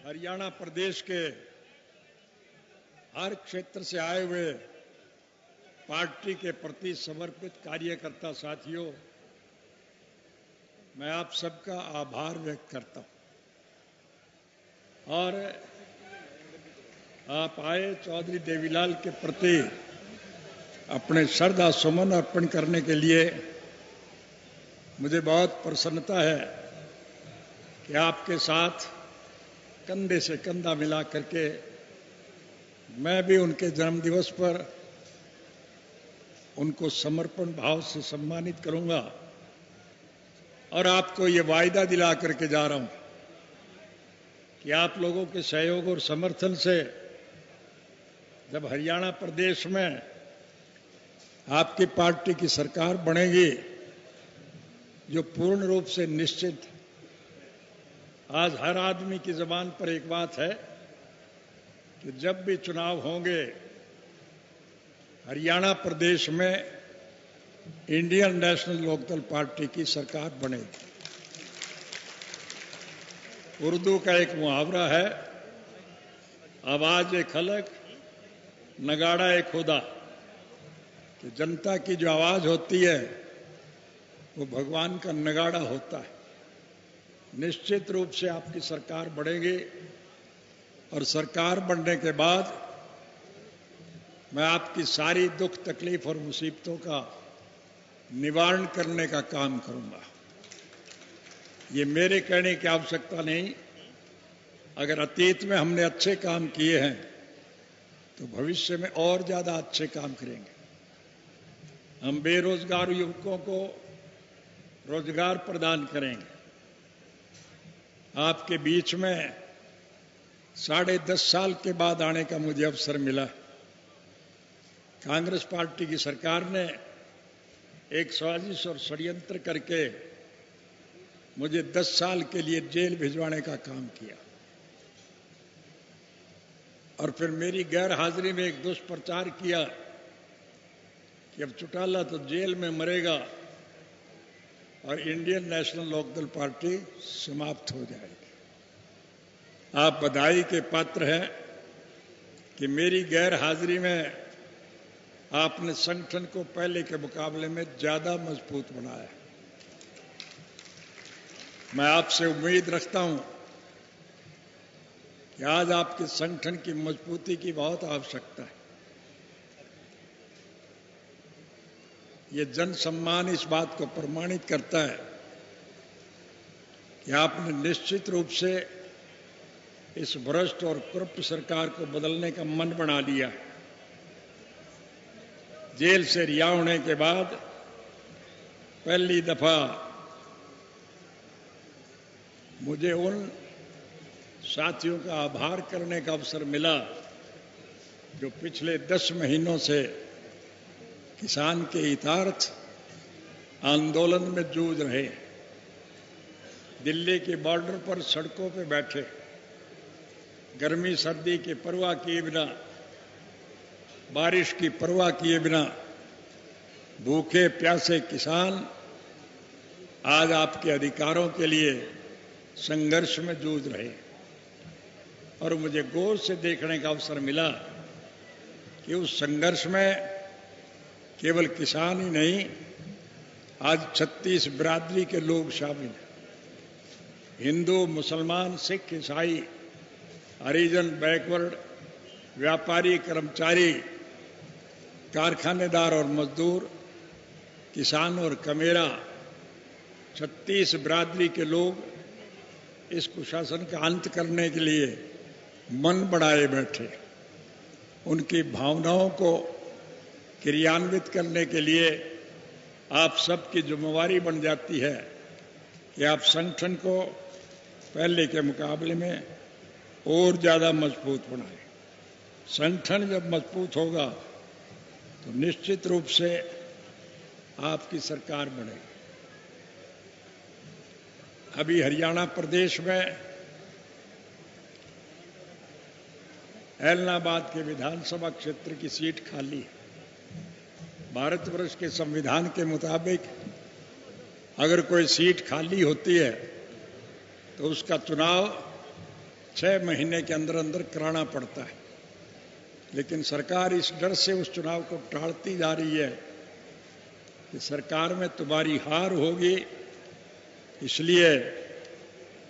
हरियाणा प्रदेश के हर क्षेत्र से आए हुए पार्टी के प्रति समर्पित कार्यकर्ता साथियों, मैं आप सबका आभार व्यक्त करता हूं और आप आए चौधरी देवीलाल के प्रति अपने श्रद्धा सुमन अर्पण करने के लिए मुझे बहुत प्रसन्नता है कि आपके साथ कंधे से कंधा मिला करके मैं भी उनके जन्मदिवस पर उनको समर्पण भाव से सम्मानित करूंगा और आपको ये वायदा दिला करके जा रहा हूं कि आप लोगों के सहयोग और समर्थन से जब हरियाणा प्रदेश में आपकी पार्टी की सरकार बनेगी, जो पूर्ण रूप से निश्चित, आज हर आदमी की जुबान पर एक बात है कि जब भी चुनाव होंगे हरियाणा प्रदेश में इंडियन नेशनल लोकदल पार्टी की सरकार बनेगी। उर्दू का एक मुहावरा है, आवाज एक खलक नगाड़ा एक खुदा, कि जनता की जो आवाज होती है वो भगवान का नगाड़ा होता है। निश्चित रूप से आपकी सरकार बढ़ेगी और सरकार बनने के बाद मैं आपकी सारी दुख तकलीफ और मुसीबतों का निवारण करने का काम करूंगा। ये मेरे कहने की आवश्यकता नहीं, अगर अतीत में हमने अच्छे काम किए हैं तो भविष्य में और ज्यादा अच्छे काम करेंगे। हम बेरोजगार युवकों को रोजगार प्रदान करेंगे। आपके बीच में 10.5 साल के बाद आने का मुझे अवसर मिला। कांग्रेस पार्टी की सरकार ने एक साजिश और षड्यंत्र करके मुझे 10 साल के लिए जेल भिजवाने का काम किया और फिर मेरी गैर हाजिरी में एक दुष्प्रचार किया कि अब चौटाला तो जेल में मरेगा और इंडियन नेशनल लोकदल पार्टी समाप्त हो जाएगी। आप बधाई के पात्र हैं कि मेरी गैर हाजिरी में आपने संगठन को पहले के मुकाबले में ज्यादा मजबूत बनाया। मैं आपसे उम्मीद रखता हूं कि आज आपके संगठन की मजबूती की बहुत आवश्यकता है। ये जन सम्मान इस बात को प्रमाणित करता है कि आपने निश्चित रूप से इस भ्रष्ट और कुरूप सरकार को बदलने का मन बना लिया। जेल से रिहा होने के बाद पहली दफा मुझे उन साथियों का आभार करने का अवसर मिला जो पिछले 10 महीनों से किसान के हितार्थ आंदोलन में जूझ रहे। दिल्ली के बॉर्डर पर सड़कों पर बैठे, गर्मी सर्दी की परवाह किए बिना, बारिश की परवाह किए बिना भूखे प्यासे किसान आज आपके अधिकारों के लिए संघर्ष में जूझ रहे। और मुझे गौर से देखने का अवसर मिला कि उस संघर्ष में केवल किसान ही नहीं, आज 36 बिरादरी के लोग शामिल हैं। हिंदू, मुसलमान, सिख, ईसाई, हरिजन, बैकवर्ड, व्यापारी, कर्मचारी, कारखानेदार और मजदूर, किसान और कमेरा, 36 बिरादरी के लोग इस कुशासन का अंत करने के लिए मन बढ़ाए बैठे। उनकी भावनाओं को क्रियान्वित करने के लिए आप सबकी जिम्मेवारी बन जाती है कि आप संगठन को पहले के मुकाबले में और ज्यादा मजबूत बनाएं। संगठन जब मजबूत होगा तो निश्चित रूप से आपकी सरकार बनेगी। अभी हरियाणा प्रदेश में ऐलनाबाद के विधानसभा क्षेत्र की सीट खाली है। भारतवर्ष के संविधान के मुताबिक अगर कोई सीट खाली होती है तो उसका चुनाव 6 महीने के अंदर अंदर कराना पड़ता है। लेकिन सरकार इस डर से उस चुनाव को टालती जा रही है कि सरकार में तुम्हारी हार होगी, इसलिए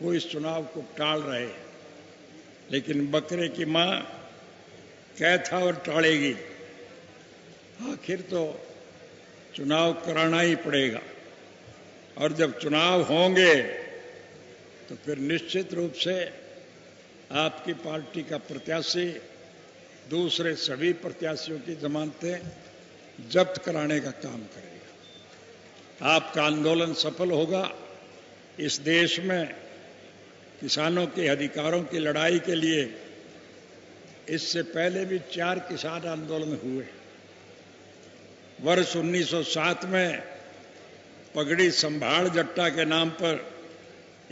वो इस चुनाव को टाल रहे हैं। लेकिन बकरे की मां कैथा और टालेगी, आखिर तो चुनाव कराना ही पड़ेगा। और जब चुनाव होंगे तो फिर निश्चित रूप से आपकी पार्टी का प्रत्याशी दूसरे सभी प्रत्याशियों की जमानतें जब्त कराने का काम करेगा। आपका आंदोलन सफल होगा। इस देश में किसानों के अधिकारों की लड़ाई के लिए इससे पहले भी 4 किसान आंदोलन हुए। वर्ष 1907 में पगड़ी संभाल जट्टा के नाम पर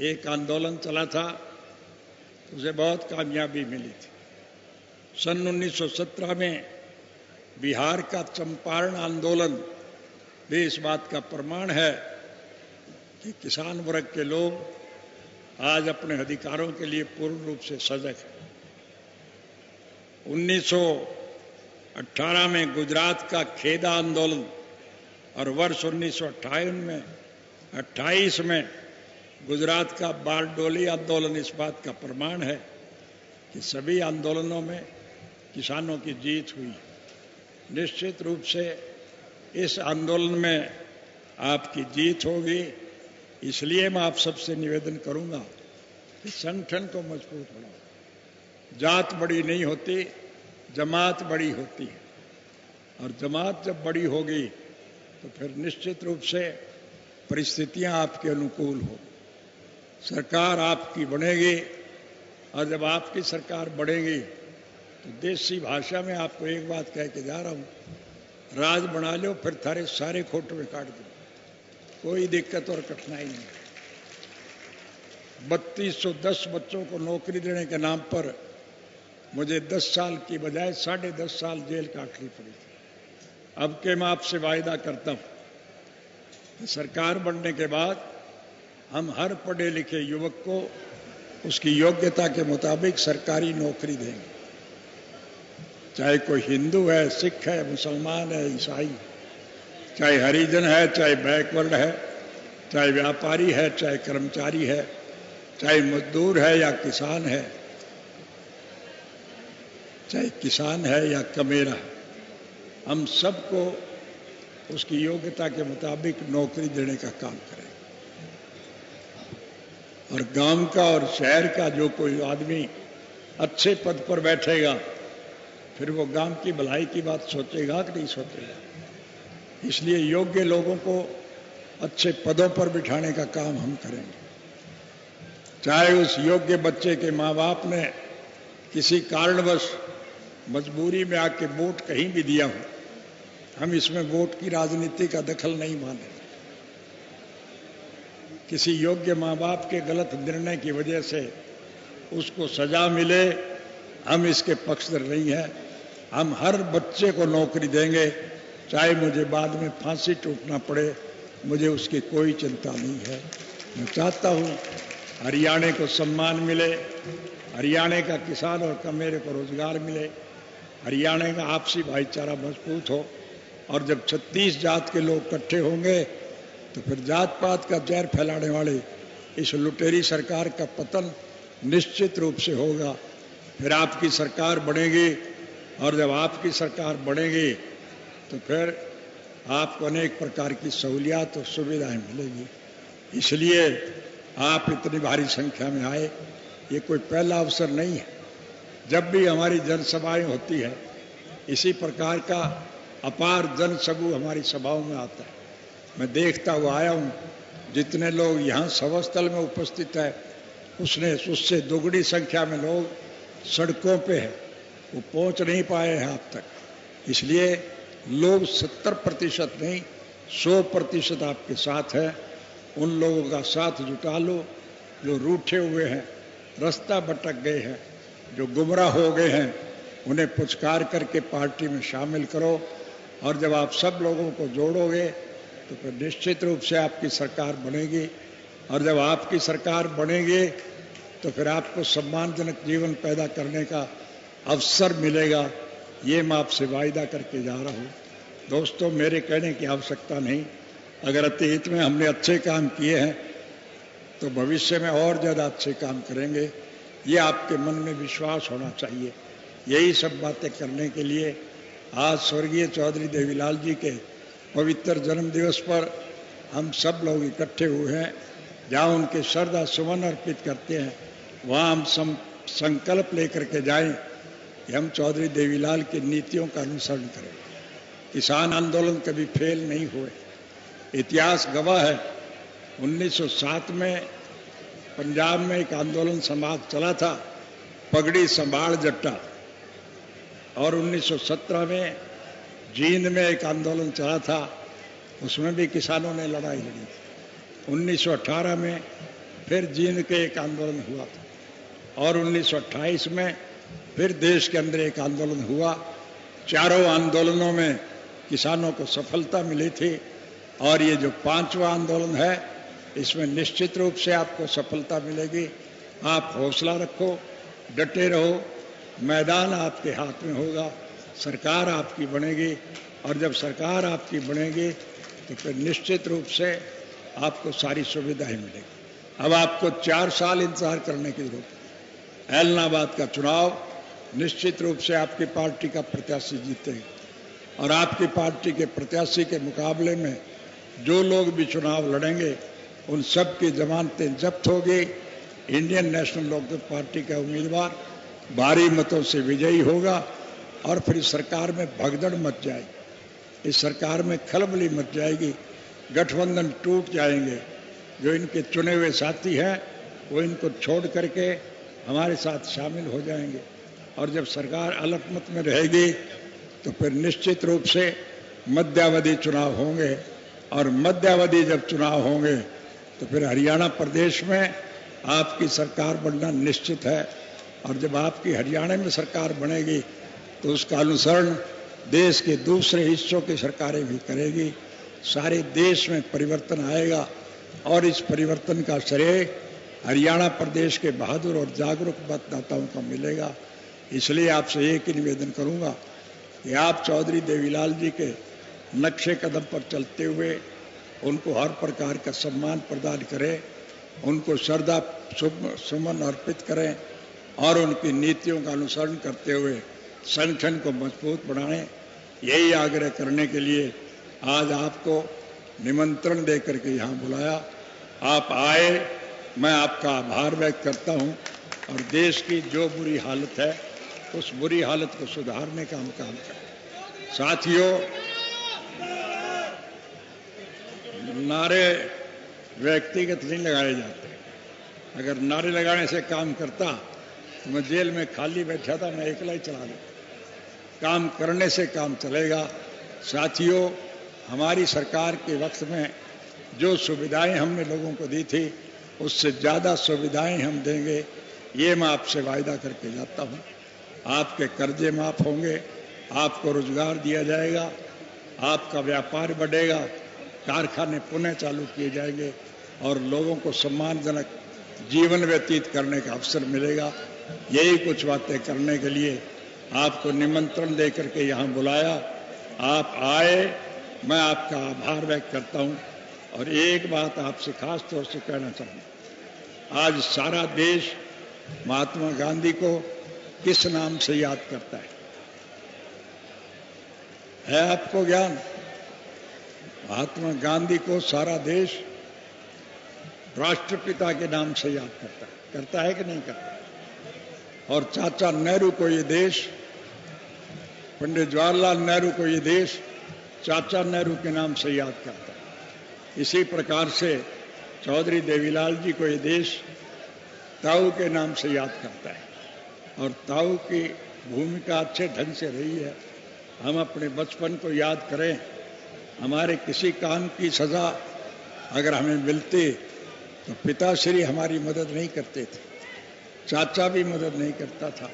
एक आंदोलन चला था, उसे बहुत कामयाबी मिली थी। सन 1917 में बिहार का चंपारण आंदोलन भी इस बात का प्रमाण है कि किसान वर्ग के लोग आज अपने अधिकारों के लिए पूर्ण रूप से सजग हैं। 1918 में गुजरात का खेदा आंदोलन और वर्ष 1928 में गुजरात का बारडोली आंदोलन इस बात का प्रमाण है कि सभी आंदोलनों में किसानों की जीत हुई। निश्चित रूप से इस आंदोलन में आपकी जीत होगी। इसलिए मैं आप सबसे निवेदन करूंगा कि संगठन को मजबूत बनाओ। जात बड़ी नहीं होती, जमात बड़ी होती है। और जमात जब बड़ी होगी तो फिर निश्चित रूप से परिस्थितियां आपके अनुकूल हो, सरकार आपकी बनेगी। और जब आपकी सरकार बढ़ेगी तो देसी भाषा में आपको एक बात कह के जा रहा हूं, राज बना लो फिर थारे सारे खोट में काट दो, कोई दिक्कत और कठिनाई नहीं। 3210 बच्चों को नौकरी देने के नाम पर मुझे 10 साल की बजाय 10.5 साल जेल काटनी पड़ी थी। अब के मैं आपसे वायदा करता हूं कि सरकार बनने के बाद हम हर पढ़े लिखे युवक को उसकी योग्यता के मुताबिक सरकारी नौकरी देंगे। चाहे कोई हिंदू है, सिख है, मुसलमान है, ईसाई, चाहे हरिजन है, चाहे बैकवर्ड है, चाहे व्यापारी है, चाहे कर्मचारी है, चाहे मजदूर है या किसान है, चाहे किसान है या कमेरा है, हम सबको उसकी योग्यता के मुताबिक नौकरी देने का काम करें। और गांव का और शहर का जो कोई आदमी अच्छे पद पर बैठेगा फिर वो गांव की भलाई की बात सोचेगा कि नहीं सोचेगा। इसलिए योग्य लोगों को अच्छे पदों पर बिठाने का काम हम करेंगे। चाहे उस योग्य बच्चे के माँ बाप ने किसी कारणवश मजबूरी में आके वोट कहीं भी दिया हो, हम इसमें वोट की राजनीति का दखल नहीं मानेंगे। किसी योग्य माँ बाप के गलत निर्णय की वजह से उसको सजा मिले, हम इसके पक्षधर नहीं हैं। हम हर बच्चे को नौकरी देंगे, चाहे मुझे बाद में फांसी टूटना पड़े, मुझे उसकी कोई चिंता नहीं है। मैं चाहता हूँ हरियाणा को सम्मान मिले, हरियाणा का किसान और कमेरे को रोजगार मिले, हरियाणा का आपसी भाईचारा मजबूत हो। और जब 36 जात के लोग इकट्ठे होंगे तो फिर जात पात का जहर फैलाने वाले इस लुटेरी सरकार का पतन निश्चित रूप से होगा। फिर आपकी सरकार बनेगी और जब आपकी सरकार बनेगी तो फिर आपको अनेक प्रकार की सहूलियात और सुविधाएं मिलेगी। इसलिए आप इतनी भारी संख्या में आए, ये कोई पहला अवसर नहीं है। जब भी हमारी जनसभाएं होती है इसी प्रकार का अपार जनसमूह हमारी सभाओं में आता है। मैं देखता हुआ आया हूँ, जितने लोग यहाँ सभास्थल में उपस्थित है उससे दोगुनी संख्या में लोग सड़कों पे है, वो पहुँच नहीं पाए हैं आप तक। इसलिए लोग 70% नहीं 100% आपके साथ है। उन लोगों का साथ जुटा लो जो रूठे हुए हैं, रास्ता भटक गए हैं, जो गुमराह हो गए हैं, उन्हें पुचकार करके पार्टी में शामिल करो। और जब आप सब लोगों को जोड़ोगे तो फिर निश्चित रूप से आपकी सरकार बनेगी। और जब आपकी सरकार बनेगी तो फिर आपको सम्मानजनक जीवन पैदा करने का अवसर मिलेगा। ये मैं आपसे वायदा करके जा रहा हूँ। दोस्तों, मेरे कहने की आवश्यकता नहीं। अगर अतीत में हमने अच्छे काम किए हैं तो भविष्य में और ज़्यादा अच्छे काम करेंगे, ये आपके मन में विश्वास होना चाहिए। यही सब बातें करने के लिए आज स्वर्गीय चौधरी देवीलाल जी के पवित्र जन्म दिवस पर हम सब लोग इकट्ठे हुए हैं। जहाँ उनके श्रद्धा सुमन अर्पित करते हैं, वहाँ हम संकल्प लेकर के जाएं कि हम चौधरी देवीलाल की नीतियों का अनुसरण करें। किसान आंदोलन कभी फेल नहीं हुए। इतिहास गवाह है, 1907 में पंजाब में एक आंदोलन समाज चला था, पगड़ी संभाल जट्टा, और 1917 में जींद में एक आंदोलन चला था, उसमें भी किसानों ने लड़ाई लड़ी। 1918 में फिर जींद के एक आंदोलन हुआ था और 1928 में फिर देश के अंदर एक आंदोलन हुआ। चारों आंदोलनों में किसानों को सफलता मिली थी और ये जो 5वां आंदोलन है, इसमें निश्चित रूप से आपको सफलता मिलेगी। आप हौसला रखो, डटे रहो, मैदान आपके हाथ में होगा, सरकार आपकी बनेगी, और जब सरकार आपकी बनेगी तो फिर निश्चित रूप से आपको सारी सुविधाएं मिलेगी। अब आपको 4 साल इंतजार करने की जरूरत है। ऐलनाबाद का चुनाव निश्चित रूप से आपकी पार्टी का प्रत्याशी जीतेगा और आपकी पार्टी के प्रत्याशी के मुकाबले में जो लोग भी चुनाव लड़ेंगे उन सब की जमानतें जब्त होगी। इंडियन नेशनल लोकदल पार्टी का उम्मीदवार भारी मतों से विजयी होगा और फिर इस सरकार में भगदड़ मच जाएगी, इस सरकार में खलबली मच जाएगी, गठबंधन टूट जाएंगे। जो इनके चुने हुए साथी हैं वो इनको छोड़ करके हमारे साथ शामिल हो जाएंगे और जब सरकार अलपमत में रहेगी तो फिर निश्चित रूप से मध्यावधि चुनाव होंगे और मध्यावधि जब चुनाव होंगे तो फिर हरियाणा प्रदेश में आपकी सरकार बनना निश्चित है और जब आपकी हरियाणा में सरकार बनेगी तो उसका अनुसरण देश के दूसरे हिस्सों की सरकारें भी करेगी। सारे देश में परिवर्तन आएगा और इस परिवर्तन का श्रेय हरियाणा प्रदेश के बहादुर और जागरूक मतदाताओं को मिलेगा। इसलिए आपसे एक ही निवेदन करूंगा कि आप चौधरी देवीलाल जी के नक्शे कदम पर चलते हुए उनको हर प्रकार का सम्मान प्रदान करें, उनको श्रद्धा सुमन अर्पित करें और उनकी नीतियों का अनुसरण करते हुए संगठन को मजबूत बनाएं। यही आग्रह करने के लिए आज आपको निमंत्रण देकर के यहाँ बुलाया। आप आए, मैं आपका आभार व्यक्त करता हूँ और देश की जो बुरी हालत है उस बुरी हालत को सुधारने का हम काम करें। साथियों, नारे व्यक्तिगत नहीं लगाए जाते। अगर नारे लगाने से काम करता तो मैं जेल में खाली बैठा था, मैं अकेला ही चला देता। काम करने से काम चलेगा। साथियों, हमारी सरकार के वक्त में जो सुविधाएं हमने लोगों को दी थी उससे ज़्यादा सुविधाएं हम देंगे, ये मैं आपसे वायदा करके जाता हूँ। आपके कर्जे माफ होंगे, आपको रोजगार दिया जाएगा, आपका व्यापार बढ़ेगा, कारखाने पुनः चालू किए जाएंगे और लोगों को सम्मानजनक जीवन व्यतीत करने का अवसर मिलेगा। यही कुछ बातें करने के लिए आपको निमंत्रण देकर के यहाँ बुलाया। आप आए, मैं आपका आभार व्यक्त करता हूँ और एक बात आपसे खास तौर से कहना चाहूँगा। आज सारा देश महात्मा गांधी को किस नाम से याद करता है आपको ज्ञान? महात्मा गांधी को सारा देश राष्ट्रपिता के नाम से याद करता है कि नहीं करता? और चाचा नेहरू को ये देश, पंडित जवाहरलाल नेहरू को ये देश चाचा नेहरू के नाम से याद करता है। इसी प्रकार से चौधरी देवीलाल जी को ये देश ताऊ के नाम से याद करता है और ताऊ की भूमिका अच्छे ढंग से रही है। हम अपने बचपन को याद करें, हमारे किसी काम की सजा अगर हमें मिलती तो पिताश्री हमारी मदद नहीं करते थे, चाचा भी मदद नहीं करता था,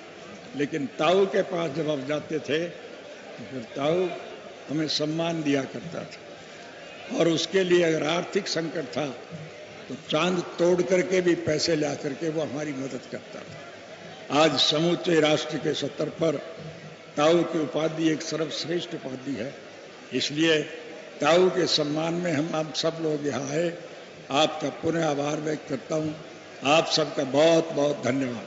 लेकिन ताऊ के पास जब आप जाते थे तो फिर ताऊ हमें सम्मान दिया करता था। और उसके लिए अगर आर्थिक संकट था तो चांद तोड़ करके भी पैसे ला करके वो हमारी मदद करता था। आज समूचे राष्ट्र के स्तर पर ताऊ की उपाधि एक सर्वश्रेष्ठ उपाधि है। इसलिए ताऊ के सम्मान में हम आप सब लोग यहाँ आए। आपका पुनः आभार व्यक्त करता हूँ। आप सबका बहुत बहुत धन्यवाद।